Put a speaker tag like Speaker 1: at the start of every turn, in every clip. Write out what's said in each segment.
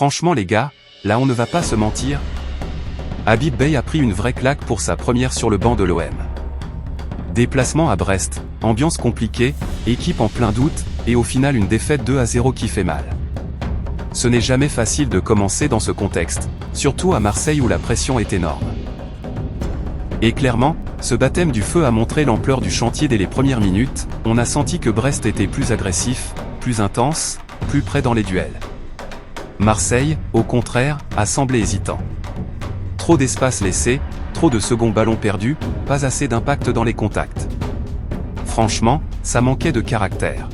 Speaker 1: Franchement les gars, là on ne va pas se mentir. Habib Beye a pris une vraie claque pour sa première sur le banc de l'OM. Déplacement à Brest, ambiance compliquée, équipe en plein doute, et au final une défaite 2-0 qui fait mal. Ce n'est jamais facile de commencer dans ce contexte, surtout à Marseille où la pression est énorme. Et clairement, ce baptême du feu a montré l'ampleur du chantier dès les premières minutes, on a senti que Brest était plus agressif, plus intense, plus près dans les duels. Marseille, au contraire, a semblé hésitant. Trop d'espace laissé, trop de seconds ballons perdus, pas assez d'impact dans les contacts. Franchement, ça manquait de caractère.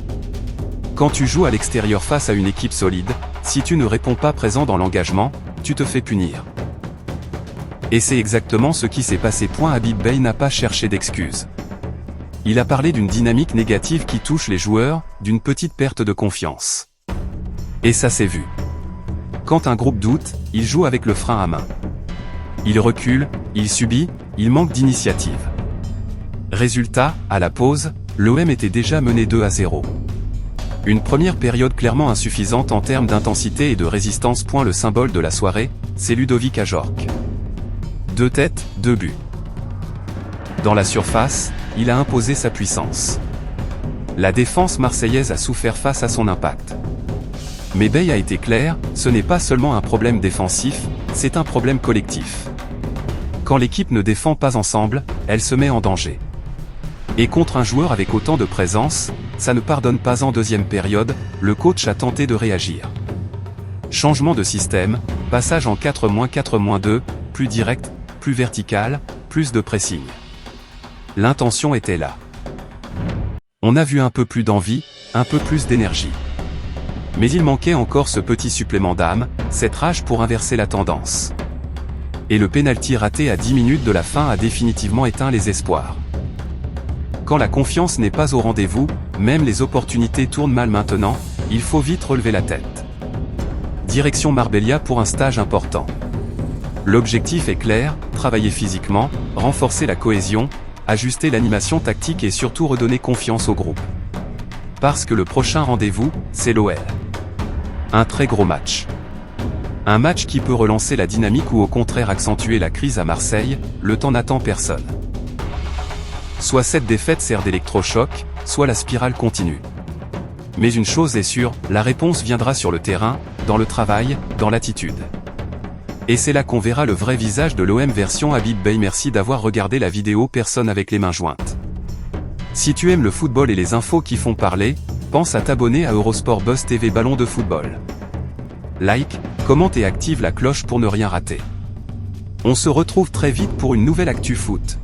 Speaker 1: Quand tu joues à l'extérieur face à une équipe solide, si tu ne réponds pas présent dans l'engagement, tu te fais punir. Et c'est exactement ce qui s'est passé. Habib Beye n'a pas cherché d'excuses. Il a parlé d'une dynamique négative qui touche les joueurs, d'une petite perte de confiance. Et ça s'est vu. Quand un groupe doute, il joue avec le frein à main. Il recule, il subit, il manque d'initiative. Résultat, à la pause, l'OM était déjà mené 2-0. Une première période clairement insuffisante en termes d'intensité et de résistance. Le symbole de la soirée, c'est Ludovic Ajorc. 2 têtes, 2 buts. Dans la surface, il a imposé sa puissance. La défense marseillaise a souffert face à son impact. Mais Beye a été clair, ce n'est pas seulement un problème défensif, c'est un problème collectif. Quand l'équipe ne défend pas ensemble, elle se met en danger. Et contre un joueur avec autant de présence, ça ne pardonne pas. En deuxième période, le coach a tenté de réagir. Changement de système, passage en 4-4-2, plus direct, plus vertical, plus de pressing. L'intention était là. On a vu un peu plus d'envie, un peu plus d'énergie. Mais il manquait encore ce petit supplément d'âme, cette rage pour inverser la tendance. Et le pénalty raté à 10 minutes de la fin a définitivement éteint les espoirs. Quand la confiance n'est pas au rendez-vous, même les opportunités tournent mal. Maintenant, il faut vite relever la tête. Direction Marbella pour un stage important. L'objectif est clair, travailler physiquement, renforcer la cohésion, ajuster l'animation tactique et surtout redonner confiance au groupe. Parce que le prochain rendez-vous, c'est l'OL. Un très gros match. Un match qui peut relancer la dynamique ou au contraire accentuer la crise à Marseille, le temps n'attend personne. Soit cette défaite sert d'électrochoc, soit la spirale continue. Mais une chose est sûre, la réponse viendra sur le terrain, dans le travail, dans l'attitude. Et c'est là qu'on verra le vrai visage de l'OM version Habib Beye. Merci d'avoir regardé la vidéo Personne avec les mains jointes. Si tu aimes le football et les infos qui font parler, pense à t'abonner à Eurosport Buzz TV Ballon de football. Like, commente et active la cloche pour ne rien rater. On se retrouve très vite pour une nouvelle actu foot.